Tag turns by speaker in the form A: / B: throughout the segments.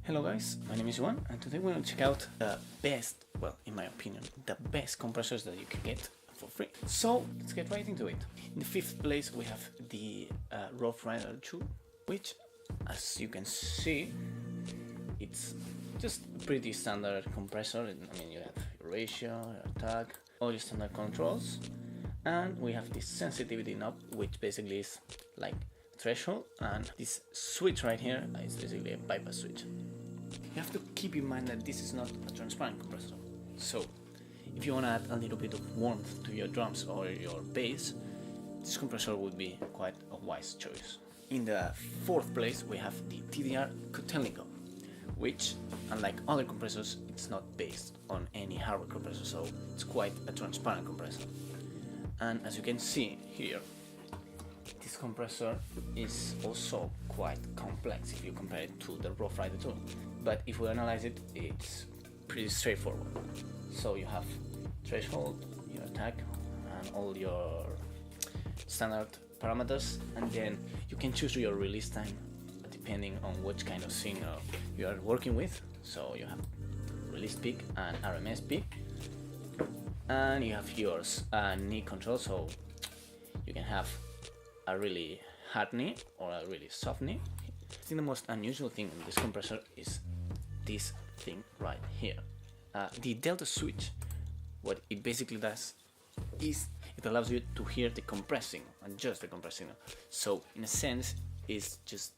A: Hello guys, my name is Juan and today we're going to check out the best, well in my opinion, the best compressors that you can get for free. So let's get right into it. In the fifth place we have the Rough Rider 2, which as you can see it's just a pretty standard compressor. I mean, you have your ratio, your tag, all your standard controls, and we have this sensitivity knob, which basically is like threshold, and this switch right here is basically a bypass switch. You have to keep in mind that this is not a transparent compressor, so if you want to add a little bit of warmth to your drums or your bass, this compressor would be quite a wise choice. In the fourth place we have the TDR Kotelinkov, which unlike other compressors it's not based on any hardware compressor, so it's quite a transparent compressor. And as you can see here, this compressor is also quite complex if you compare it to the Rough Rider 2, but if we analyze it, it's pretty straightforward. So you have threshold, your tag, and all your standard parameters, and then you can choose your release time depending on which kind of signal you are working with. So you have release peak and RMS peak, and you have yours knee control, so you can have a really hard knee or a really soft knee. I think the most unusual thing in this compressor is this thing right here. The delta switch, what it basically does is it allows you to hear the compressing and just the compressing. So in a sense it's just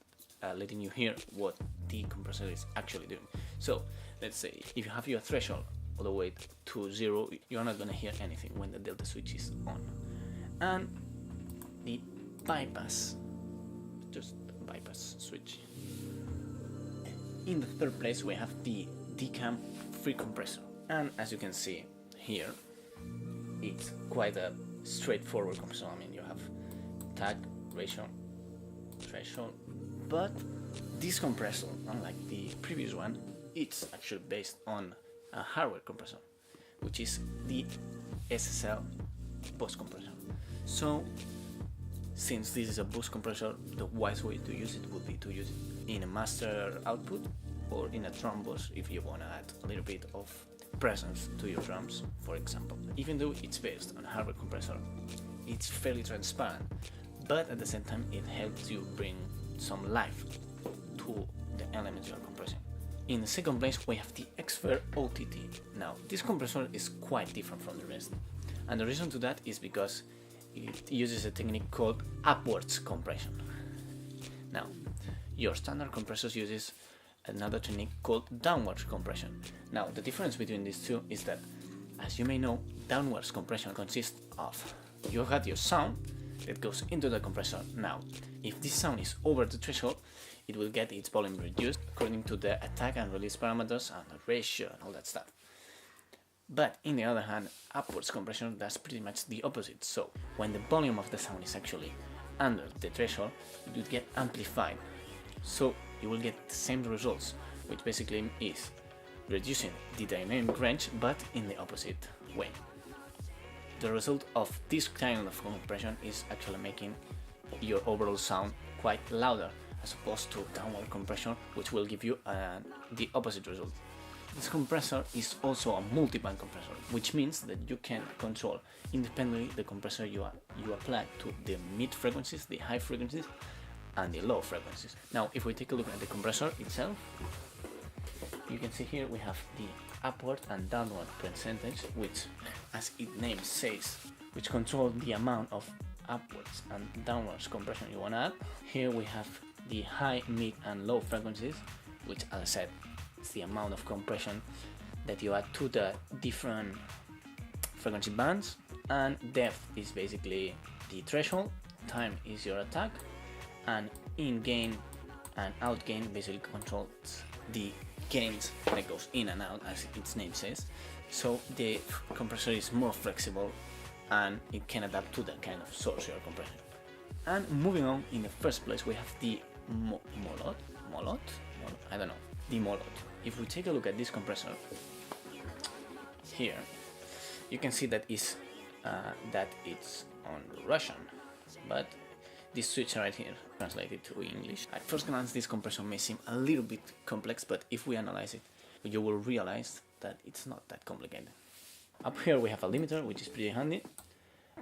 A: letting you hear what the compressor is actually doing. So let's say if you have your threshold all the way to 0, you're not gonna hear anything when the delta switch is on. And the bypass, just bypass switch. In the third place we have the decam free compressor, and as you can see here it's quite a straightforward compressor. I mean, you have tag, ratio, threshold, but this compressor, unlike the previous one, it's actually based on a hardware compressor, which is the SSL bus compressor. So since this is a bus compressor, the wise way to use it would be to use it in a master output or in a drum bus if you want to add a little bit of presence to your drums, for example. Even though it's based on a hardware compressor, it's fairly transparent, but at the same time it helps you bring some life to the elements you are compressing. In the second place we have the Xfer OTT. Now this compressor is quite different from the rest, and the reason to that is because it uses a technique called upwards compression. Now, your standard compressors uses another technique called downwards compression. Now, the difference between these two is that, as you may know, downwards compression consists of you got your sound that goes into the compressor. Now, if this sound is over the threshold, it will get its volume reduced according to the attack and release parameters and the ratio and all that stuff. But in the other hand, upwards compression does pretty much the opposite. So when the volume of the sound is actually under the threshold, it will get amplified. So you will get the same results, which basically is reducing the dynamic range, but in the opposite way. The result of this kind of compression is actually making your overall sound quite louder, as opposed to downward compression, which will give you the opposite result. This compressor is also a multi-band compressor, which means that you can control independently the compressor you apply to the mid frequencies, the high frequencies, and the low frequencies. Now, if we take a look at the compressor itself, you can see here we have the upward and downward percentage, which, as its name says, which control the amount of upwards and downwards compression you want to add. Here we have the high, mid, and low frequencies, which, as I said, is the amount of compression that you add to the different frequency bands, and depth is basically the threshold, time is your attack, and in gain and out gain basically controls the gains that goes in and out, as its name says. So the compressor is more flexible and it can adapt to the kind of source you are compressing. And moving on, in the first place we have the molot, I don't know, the molot. If we take a look at this compressor here, you can see that it's on Russian, but this switch right here, translated to English. At first glance, this compressor may seem a little bit complex, but if we analyze it, you will realize that it's not that complicated. Up here we have a limiter, which is pretty handy.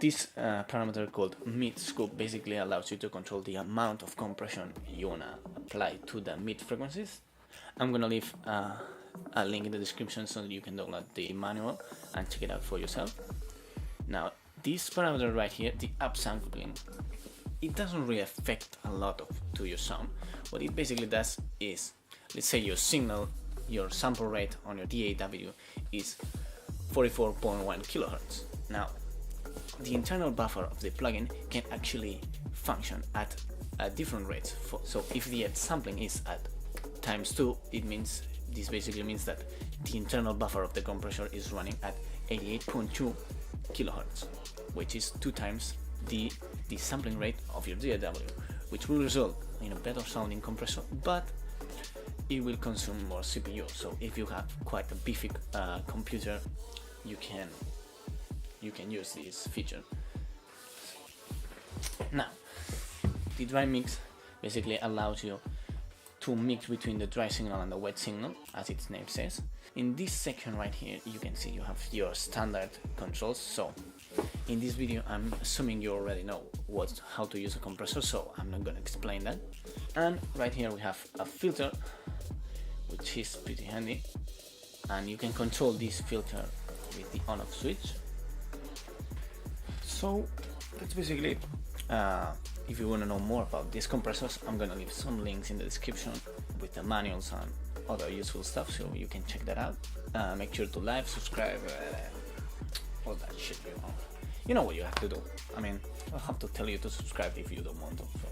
A: This parameter called mid scoop basically allows you to control the amount of compression you wanna apply to the mid frequencies. I'm gonna leave a link in the description so that you can download the manual and check it out for yourself. Now, this parameter right here, the upsampling, it doesn't really affect a lot to your sound. What it basically does is, let's say your signal, your sample rate on your DAW is 44.1 kilohertz. Now, the internal buffer of the plugin can actually function at different rates. So if the sampling is at ×2, this basically means that the internal buffer of the compressor is running at 88.2 kilohertz, which is 2 times the sampling rate of your DAW, which will result in a better sounding compressor, but it will consume more CPU. So if you have quite a beefy computer, you can use this feature. Now, the dry mix basically allows you to mix between the dry signal and the wet signal, as its name says. In this section right here, you can see you have your standard controls. So in this video, I'm assuming you already know how to use a compressor, so I'm not gonna explain that. And right here we have a filter, which is pretty handy, and you can control this filter with the on-off switch. So that's basically it. If you want to know more about these compressors, I'm gonna leave some links in the description with the manuals and other useful stuff, so you can check that out. Make sure to like, subscribe, all that shit, you know what you have to do. I mean, I'll have to tell you to subscribe if you don't want to. So